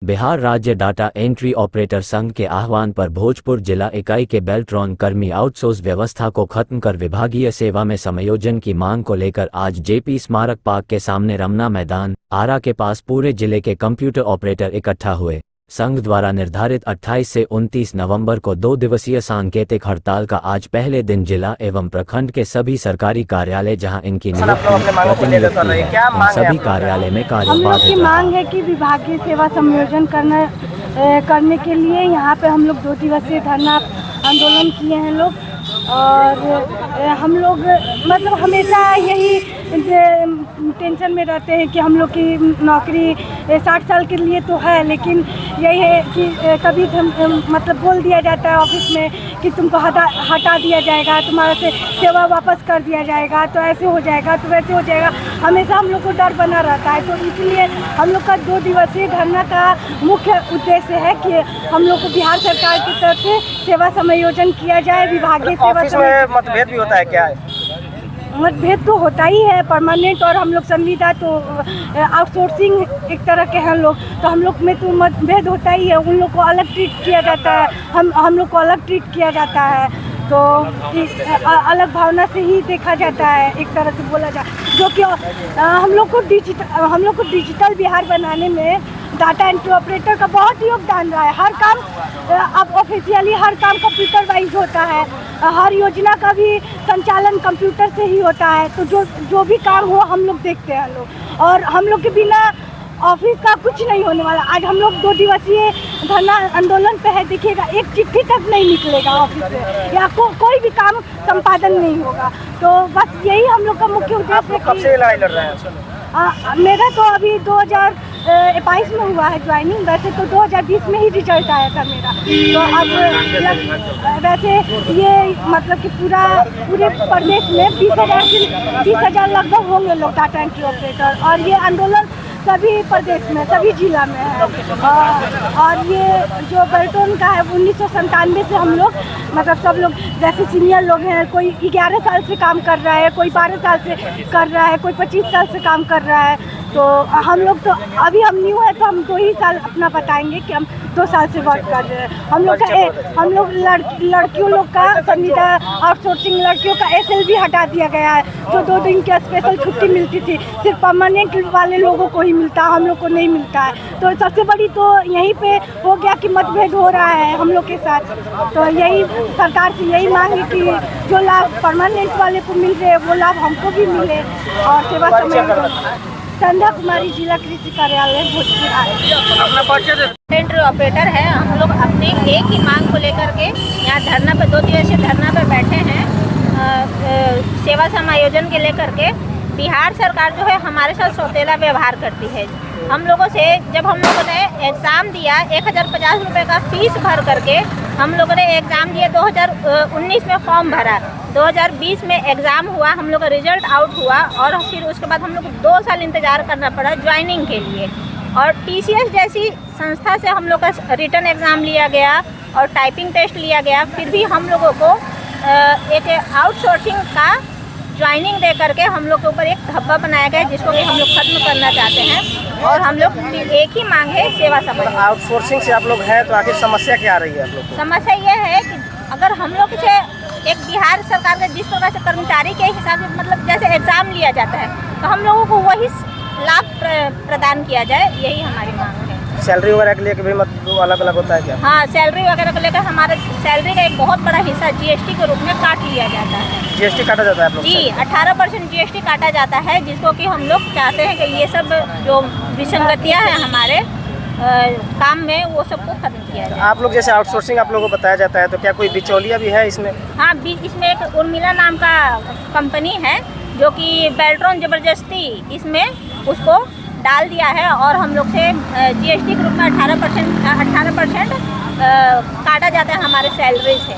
बिहार राज्य data entry operator संघ के आह्वान पर भोजपुर जिला इकाई के बेल्ट्रॉन कर्मी आउटसोर्स व्यवस्था को खत्म कर विभागीय सेवा में समायोजन की मांग को लेकर आज जेपी स्मारक पार्क के सामने रमना मैदान आरा के पास पूरे जिले के कंप्यूटर ऑपरेटर इकट्ठा हुए। संघ द्वारा निर्धारित 28 से 29 नवंबर को 2 दिवसीय सांकेतिक हड़ताल का आज पहले दिन जिला एवं प्रखंड के सभी सरकारी कार्यालय जहां इनकी सभी कार्यालय में कार्यभार की मांग है कि विभागीय सेवा समायोजन करने के लिए यहाँ पे हम लोग 2 दिवसीय धरना आंदोलन किए हैं लोग। और हम लोग मतलब हमेशा यही टेंशन में रहते हैं कि हम लोग की नौकरी 60 साल के लिए तो है, लेकिन यही है कि कभी मतलब बोल दिया जाता है ऑफिस में कि तुमको हटा दिया जाएगा, तुम्हारा से सेवा वापस कर दिया जाएगा, तो ऐसे हो जाएगा तो वैसे हो जाएगा। हमेशा हम लोग को डर बना रहता है, तो इसलिए हम लोग का 2 दिवसीय धरना का मुख्य उद्देश्य है कि हम लोग को बिहार सरकार की तरफ से सेवा समायोजन किया जाए। विभागीय सेवा में मतभेद भी होता है क्या? मतभेद तो होता ही है, परमानेंट और हम लोग संविदा तो आउटसोर्सिंग एक तरह के हैं लोग, तो हम लोग में तो मतभेद होता ही है। उन लोग को अलग ट्रीट किया जाता है, हम लोग को अलग ट्रीट किया जाता है, तो अलग भावना से ही देखा जाता है, एक तरह से बोला जाए। जो कि हम लोग को डिजिटल बिहार बनाने में डाटा एंट्री ऑपरेटर का बहुत योगदान रहा है। हर काम अब ऑफिशियली हर काम कंप्यूटर वाइज होता है, हर योजना का भी संचालन कंप्यूटर से ही होता है, तो जो भी काम हो हम लोग देखते हैं लोग, और हम लोग के बिना ऑफिस का कुछ नहीं होने वाला। आज हम लोग 2 दिवसीय धरना आंदोलन पे है, देखिएगा एक चिट्ठी तक नहीं निकलेगा ऑफिस से, या कोई भी काम संपादन नहीं होगा। तो बस यही हम लोग का मुख्य उद्देश्य है। कब से लड़ाई लड़ रहे हैं? मेरा तो अभी 2022 में हुआ है ज्वाइनिंग, वैसे तो 2020 में ही रिजल्ट आया था मेरा। तो अब वैसे ये मतलब कि पूरे प्रदेश में 20,000 लगभग होंगे लोग डाटा एंट्री ऑपरेटर, और ये आंदोलन सभी प्रदेश में सभी जिला में है। और ये जो बेल्ट्रॉन का है 1997 से हम लोग मतलब सब लोग जैसे सीनियर लोग हैं, कोई 11 साल से काम कर रहा है, कोई 12 साल से कर रहा है, कोई 25 साल से काम कर रहा है। तो हम लोग तो अभी हम न्यू है, तो हम 2 ही साल अपना बताएंगे कि हम 2 साल से वर्क कर रहे हैं। हम लोग लड़कियों लोग का संविदा आउटसोर्सिंग लड़कियों का SLV हटा दिया गया है, जो 2 दिन की स्पेशल छुट्टी मिलती थी, सिर्फ परमानेंट वाले लोगों को ही मिलता है, हम लोग को नहीं मिलता है। तो सबसे बड़ी तो यहीं पे हो गया कि मतभेद हो रहा है हम लोग के साथ। तो यही सरकार से यही मांग है कि जो लाभ परमानेंट वाले को मिल रहे हैं वो लाभ हमको भी मिले। और सेवा समय संध्या कुमारी, जिला कृषि कार्यालय भोजपुर। एंट्री ऑपरेटर है, हम लोग अपने एक ही मांग को लेकर के यहाँ धरना पे 2 दिवसीय धरना पे बैठे हैं। सेवा समायोजन के लेकर के बिहार सरकार जो है हमारे साथ सौतेला व्यवहार करती है। हम लोगों से जब हम लोगों ने एग्ज़ाम दिया 1050 रुपये का फीस भर करके हम लोगों ने एग्ज़ाम दिया, 2019 में फॉर्म भरा, 2020 में एग्ज़ाम हुआ, हम लोग का रिजल्ट आउट हुआ, और फिर उसके बाद हम लोग को 2 साल इंतज़ार करना पड़ा ज्वाइनिंग के लिए। और TCS जैसी संस्था से हम लोग का रिटन एग्ज़ाम लिया गया और टाइपिंग टेस्ट लिया गया, फिर भी हम लोगों को एक आउटसोर्सिंग का ज्वाइनिंग दे करके हम लोग के ऊपर एक धब्बा बनाया गया, जिसको कि हम लोग खत्म करना चाहते हैं। और हम लोग एक ही मांग है सेवा समायोजन। आउटसोर्सिंग से आप लोग हैं, तो आखिर समस्या क्या आ रही है आप लोग को? समस्या ये है कि अगर हम लोग से एक बिहार सरकार के जिस प्रकार से कर्मचारी के हिसाब से मतलब जैसे एग्ज़ाम लिया जाता है, तो हम लोगों को वही लाभ प्रदान किया जाए, यही हमारी मांग है। सैलरी वगैरह के लिए भी मतलब अलग अलग होता है क्या? हाँ, सैलरी वगैरह को लेकर हमारे सैलरी का एक बहुत बड़ा हिस्सा GST के रूप में काट लिया जाता है। GST काटा जाता है आप लोग? जी, 18% GST काटा जाता है, जिसको कि हम लोग चाहते हैं कि ये सब जो विसंगतियाँ हैं हमारे काम में वो सबको खत्म किया जाए। आप लोग जैसे आउटसोर्सिंग आप लोगों को बताया जाता है, तो क्या कोई बिचौलिया भी है इसमें? हाँ, इसमें एक उर्मिला नाम का कंपनी है, जो कि बेल्ट्रॉन ज़बरदस्ती इसमें उसको डाल दिया है, और हम लोग से GST के रूप में 18% काटा जाता है हमारे सैलरी से।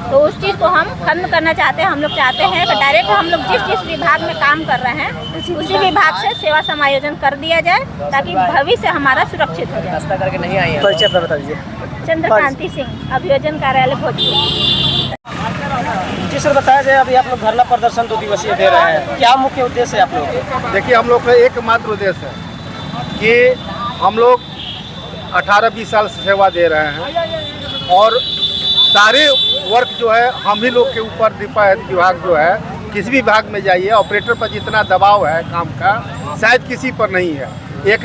तो उस चीज़ को हम खत्म करना चाहते हैं। हम लोग चाहते हैं कि डायरेक्ट हम लोग जिस विभाग में काम कर रहे हैं उसी विभाग से सेवा समायोजन कर दिया जाए, ताकि भविष्य हमारा सुरक्षित हो जाए। नाश्ता करके नहीं आए हैं? परिचय अपना बता दीजिए। चंद्रकांति सिंह, अभियोजन कार्यालय भोजपुर। जी सर, बताया जाए अभी आप लोग धरना प्रदर्शन 2 दिवसीय दे रहे हैं, क्या मुख्य उद्देश्य है आप लोग? देखिए, हम लोग का एकमात्र उद्देश्य है कि हम लोग 18-20 साल से सेवा दे रहे हैं और सारे वर्क जो है हम ही लोग के ऊपर विभाग जो है, किसी भी विभाग में जाइए ऑपरेटर पर जितना दबाव है काम का शायद किसी पर नहीं है। एक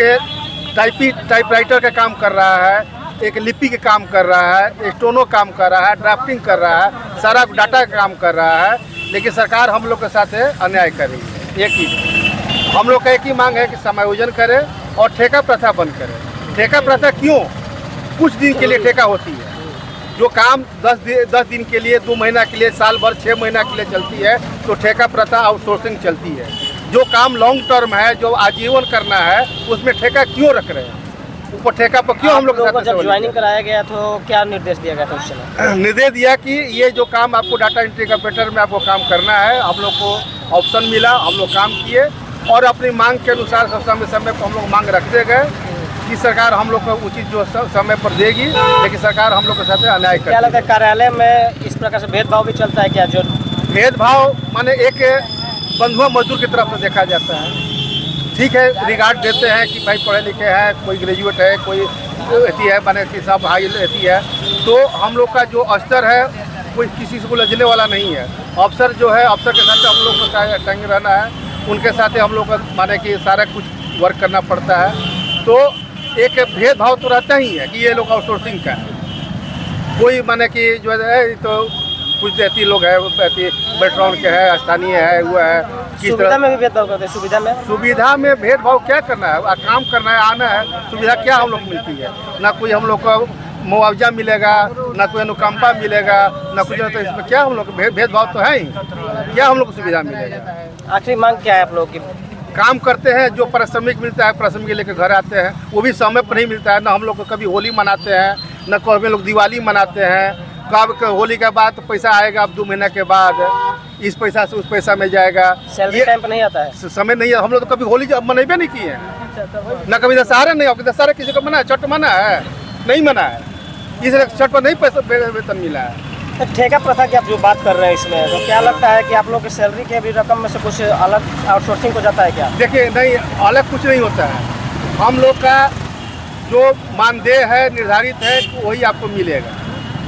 टाइपराइटर का काम कर रहा है, एक लिपि के काम कर रहा है, स्टोनो काम कर रहा है, ड्राफ्टिंग कर रहा है, सारा डाटा का काम कर रहा है, लेकिन सरकार हम लोग के साथ अन्याय कर रही है। एक ही हम लोग का एक ही मांग है कि समायोजन करे और ठेका प्रथा बंद करे। ठेका प्रथा क्यों? कुछ दिन के लिए ठेका होती है, जो काम 10 दिन के लिए, 2 महीना के लिए, साल भर 6 महीना के लिए चलती है तो ठेका प्रथा आउटसोर्सिंग चलती है। जो काम लॉन्ग टर्म है, जो आजीवन करना है, उसमें ठेका क्यों रख रहे हैं? ऊपर ठेका पर क्यों हम लोग जब ज्वाइनिंग कराया गया तो क्या निर्देश दिया गया था उस समय? निर्देश दिया कि ये जो काम आपको डाटा एंट्री कंप्यूटर में आपको काम करना है, हम लोग को ऑप्शन मिला, हम लोग काम किए और अपनी मांग के अनुसार समय समय पर हम लोग मांग रखते गए कि सरकार हम लोग को उचित जो समय पर देगी, लेकिन सरकार हम लोग के साथ अन्याय कर। क्या लगता है कार्यालय में इस प्रकार से भेदभाव भी चलता है क्या? जो भेदभाव माने एक बंधुआ मजदूर की तरफ से देखा जाता है। ठीक है, रिगार्ड देते हैं कि भाई पढ़े लिखे हैं, कोई ग्रेजुएट है, कोई अथी है, माने कि सब हाई अथी है, तो हम लोग का जो स्तर है कोई किसी से उलझने वाला नहीं है। अफसर जो है, अफसर के साथ हम लोग को टंग रहना है, उनके साथ हम लोग को माने कि सारा कुछ वर्क करना पड़ता है। तो एक भेदभाव तो रहता ही है कि ये लोग आउटसोर्सिंग का है, कोई माने कि जो है तो कुछ देती लोग है, बेल्ट्रॉन के है, स्थानीय है, वो है। सुविधा में भी भेदभाव करते हैं? सुविधा में भेदभाव क्या करना है? काम करना है, आना है, सुविधा क्या हम लोग मिलती है? ना कोई हम लोग को मुआवजा मिलेगा, ना कोई अनुकंपा मिलेगा, ना कुछ। तो इसमें क्या हम लोग भेदभाव तो है ही, क्या हम लोग को सुविधा मिलेगा? आखिरी मांग क्या है आप लोग की? काम करते हैं, जो पारिश्रमिक मिलता है पारिश्रमिक लेकर घर आते हैं, वो भी समय पर नहीं मिलता है। ना हम लोग को कभी होली मनाते हैं, ना कभी लोग दिवाली मनाते हैं। कब होली के बाद तो पैसा आएगा, अब 2 महीना के बाद इस पैसा से उस पैसा में जाएगा। सैलरी टाइम पर नहीं आता है, समय नहीं है। हम लोग तो कभी होली मनाबे नहीं किए हैं, ना कभी दशहरा नहीं। दशहरा किसी को मना है? छठ मना है? नहीं मना है, इसलिए छठ पर नहीं पैसा वेतन मिला है। ठेका प्रथा की आप जो बात कर रहे हैं इसमें, तो क्या लगता है कि आप लोग की सैलरी के भी रकम में से कुछ अलग आउटसोर्सिंग हो जाता है क्या? देखिए, नहीं, अलग कुछ नहीं होता है। हम लोग का जो मानदेय है, निर्धारित है, वही आपको मिलेगा।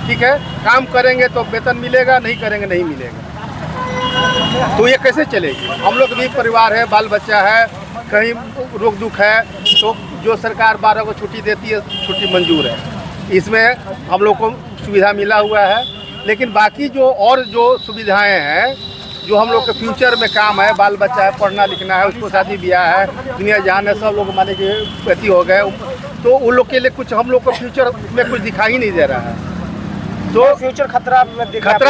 ठीक है, काम करेंगे तो वेतन मिलेगा, नहीं करेंगे नहीं मिलेगा। तो ये कैसे चलेगी? हम लोग भी परिवार है, बाल बच्चा है, कहीं रोग दुख है, तो जो सरकार 12 को छुट्टी देती है, छुट्टी मंजूर है। इसमें हम लोग को सुविधा मिला हुआ है, लेकिन बाकी जो और जो सुविधाएं हैं, जो हम लोग के फ्यूचर में काम है, बाल बच्चा है, पढ़ना लिखना है, उसको शादी ब्याह है, दुनिया जहान है, सब लोग माने कि अति हो गए, तो उन लोग के लिए कुछ हम लोग को फ्यूचर में कुछ दिखाई नहीं दे रहा है। तो फ्यूचर खतरा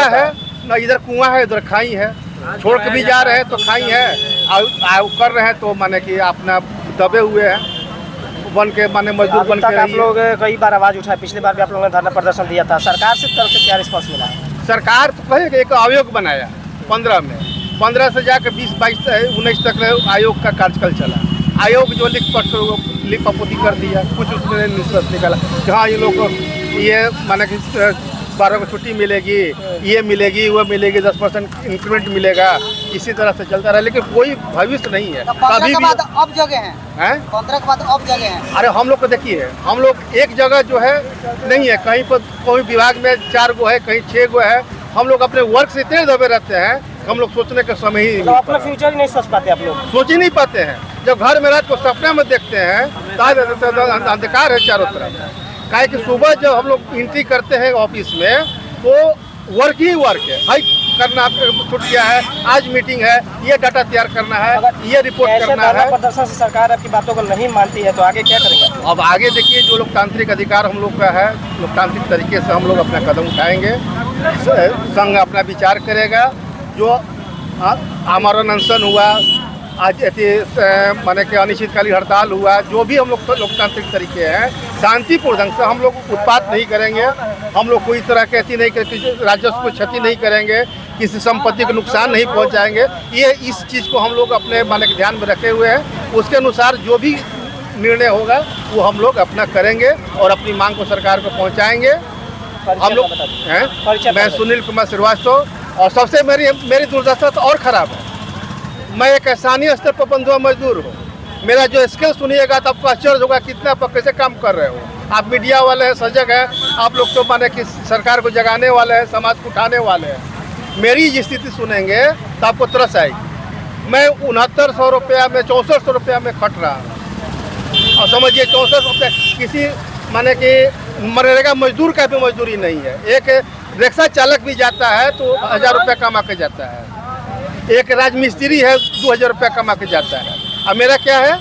है ना, इधर कुआं है, इधर खाई है, छोड़ के भी जा रहे हैं तो खाई है, कर रहे हैं तो माने कि अपना दबे हुए हैं, बन के माने मजदूर बन के। आप लोग कई बार आवाज़ उठाए, पिछली बार भी आप लोगों ने धरना प्रदर्शन दिया था, सरकार से तरफ से क्या रिस्पॉन्स मिला? सरकार तो कहे एक आयोग बनाया 15 में, 15 से जाकर 20, 22, 19 तक आयोग का कार्यकाल चला। आयोग जो लिख पपोती कर दिया, कुछ उसमें निष्कर्ष निकाला कि हाँ ये लोग को ये माने कि 12 को छुट्टी मिलेगी, ये मिलेगी, वो मिलेगी, 10% इंक्रीमेंट मिलेगा, इसी तरह से चलता रहा, लेकिन कोई भविष्य नहीं है। कभी भी अब जगह हैं, 15 के बाद अब जगह हैं। अरे हम लोग को देखिए, हम लोग एक जगह जो है नहीं है, कहीं पर कोई विभाग में 4 गो है, कहीं 6 गो है। हम लोग अपने वर्क से इतने दबे रहते हैं, हम लोग सोचने का समय ही तो अपना फ्यूचर ही नहीं सोच पाते आप लोग? सोच ही नहीं पाते हैं। जब घर में रात को सपने में देखते हैं तो अंधकार है चारों तरफ। काहे कि सुबह जब हम लोग एंट्री करते हैं ऑफिस में, तो वर्क ही वर्क है। हाई करना, छुट्टियाँ है, आज मीटिंग है, ये डाटा तैयार करना है, ये रिपोर्ट करना है। प्रदर्शन से सरकार आपकी बातों को नहीं मानती है तो आगे क्या करेंगे? अब आगे देखिए, जो लोकतांत्रिक अधिकार हम लोग का है, लोकतांत्रिक तरीके से हम लोग अपना कदम उठाएंगे, संघ अपना विचार करेगा। जो आमरण अनशन हुआ, आज माने कि अनिश्चितकालीन हड़ताल हुआ, जो भी हम लोग लोकतांत्रिक तरीके हैं, शांतिपूर्ण ढंग से हम लोग उत्पात नहीं करेंगे। हम लोग कोई तरह की अति नहीं करेंगे, राजस्व को क्षति नहीं करेंगे, किसी संपत्ति को नुकसान नहीं पहुंचाएंगे। ये इस चीज़ को हम लोग अपने माने के ध्यान में रखे हुए हैं। उसके अनुसार जो भी निर्णय होगा वो हम लोग अपना करेंगे और अपनी मांग को सरकार को पहुँचाएँगे। हम लोग हैं, मैं सुनील कुमार श्रीवास्तव, और सबसे मेरी दुर्दशा तो और ख़राब है, मैं एक स्थानीय स्तर पर बंधुआ मजदूर हूँ। मेरा जो स्किल सुनिएगा तो आपको आश्चर्य होगा, कितना आप कैसे काम कर रहे हो। आप मीडिया वाले हैं, सजग हैं, आप लोग तो माने कि सरकार को जगाने वाले हैं, समाज को उठाने वाले हैं। मेरी ये स्थिति सुनेंगे तो आपको तरस आएगी। मैं 6900 रुपया में 6400 रुपया में खट रहा हूँ और समझिए 6400 रुपये किसी माने कि मनरेगा मजदूर का भी मजदूरी नहीं है। एक रिक्शा चालक भी जाता है तो 1000 रुपया कमा के जाता है। एक राजमिस्त्री है 2000 रुपया कमा के जाता है। अब मेरा क्या है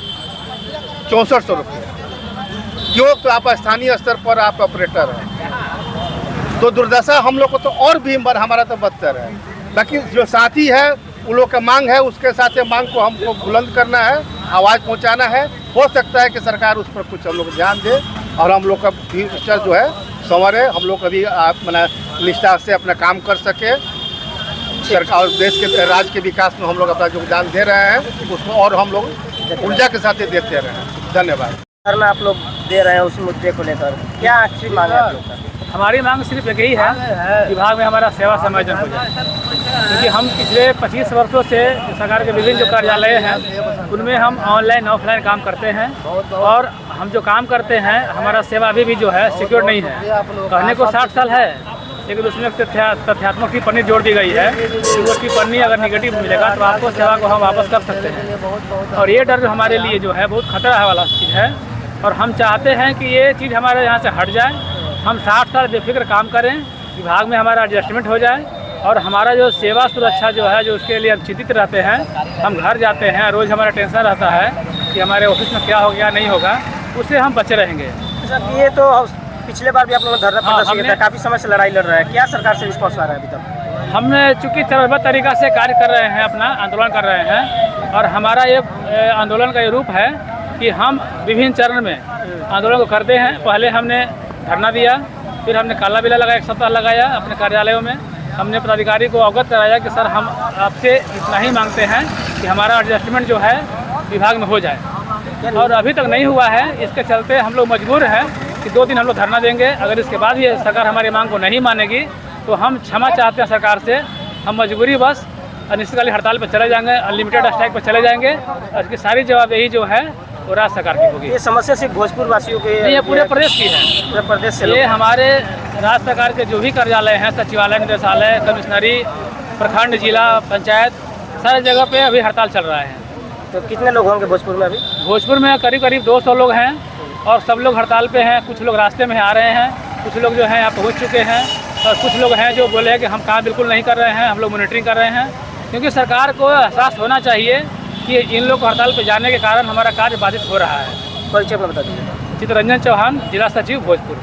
6400 रुपये। क्यों? तो आप स्थानीय स्तर पर आप ऑपरेटर हैं तो दुर्दशा हम लोग को तो और भी हमारा तो बदतर है। बाकी जो साथी है उन लोग का मांग है, उसके साथ मांग को हमको बुलंद करना है, आवाज़ पहुंचाना है। हो सकता है कि सरकार उस पर कुछ हम लोग ध्यान दे और हम लोग का फ्यूचर जो है संवरे, हम लोग कभी अपना निष्ठा से अपना काम कर सके। सरकार और देश के राज्य के विकास में हम लोग अपना योगदान दे रहे हैं, उसको और हम लोग ऊर्जा के साथ देते रहें। धन्यवाद। धरना आप लोग दे रहे हैं उस मुद्दे को लेकर, क्या आखिरी मांग है आप लोग का? हमारी मांग सिर्फ एक ही है, विभाग में हमारा सेवा समायोजन हो जाए। क्योंकि हम पिछले 25 वर्षों से सरकार के विभिन्न जो कार्यालय हैं उनमें हम ऑनलाइन ऑफलाइन काम करते हैं और हम जो काम करते हैं हमारा सेवा अभी भी जो है सिक्योर नहीं है। कहने को 60 साल है, लेकिन उसमें तथ्यात्मक टिप्पणी जोड़ दी गई है कि वो टिप्पणी अगर निगेटिव मिलेगा तो आपको सेवा को हम वापस कर सकते हैं। और ये डर हमारे लिए जो है बहुत खतरा वाला चीज़ है और हम चाहते हैं कि ये चीज़ हमारे यहाँ से हट जाए। हम 60 साल बेफिक्र काम करें, विभाग में हमारा एडजस्टमेंट हो जाए और हमारा जो सेवा सुरक्षा जो है जो उसके लिए हम चिंतित रहते हैं। हम घर जाते हैं, रोज़ हमारा टेंशन रहता है कि हमारे ऑफिस में क्या हो गया नहीं होगा, उससे हम बचे रहेंगे। ये तो पिछले बार भी आप लोगों ने धरना प्रदर्शन किया था, काफ़ी समय से लड़ाई लड़ रहा है, क्या सरकार से रिस्पॉन्स आ रहा है अभी तक? हमने चूँकि चरणबद्ध तरीक़ा से कार्य कर रहे हैं, अपना आंदोलन कर रहे हैं और हमारा ये आंदोलन का ये रूप है कि हम विभिन्न चरण में आंदोलन को करते हैं। पहले हमने धरना दिया, फिर हमने काला बिला लगाया, 1 सप्ताह लगाया अपने कार्यालयों में। हमने पदाधिकारी को अवगत कराया कि सर हम आपसे इतना ही मांगते हैं कि हमारा एडजस्टमेंट जो है विभाग में हो जाए और अभी तक नहीं हुआ है। इसके चलते हम लोग मजबूर हैं कि 2 दिन हम लोग धरना देंगे। अगर इसके बाद ये सरकार हमारी मांग को नहीं मानेगी तो हम क्षमा चाहते हैं सरकार से। हम मजबूरी बस अनिश्चितकालीन हड़ताल पर चले जाएंगे, अनलिमिटेड स्ट्राइक पर चले जाएंगे और इसकी सारी जवाबदेही जो है वो राज्य सरकार की होगी। ये समस्या सिर्फ भोजपुर वासियों के, ये पूरे प्रदेश की है, पूरे प्रदेश से ये हमारे राज्य सरकार के जो भी कार्यालय हैं, सचिवालय, निदेशालय, कमिश्नरी, प्रखंड, जिला पंचायत, सारी जगह पे अभी हड़ताल चल रहा है। तो कितने लोग होंगे भोजपुर में अभी? भोजपुर में करीब 200 लोग हैं और सब लोग हड़ताल पे हैं। कुछ लोग रास्ते में आ रहे हैं, कुछ लोग जो हैं यहाँ पहुँच चुके हैं और कुछ लोग हैं जो बोले हैं कि हम काम बिल्कुल नहीं कर रहे हैं, हम लोग मॉनिटरिंग कर रहे हैं। क्योंकि सरकार को एहसास होना चाहिए कि इन लोग को हड़ताल पर जाने के कारण हमारा कार्य बाधित हो रहा है। परिचय अपना बता दीजिए। चित्तरंजन चौहान, जिला सचिव भोजपुर।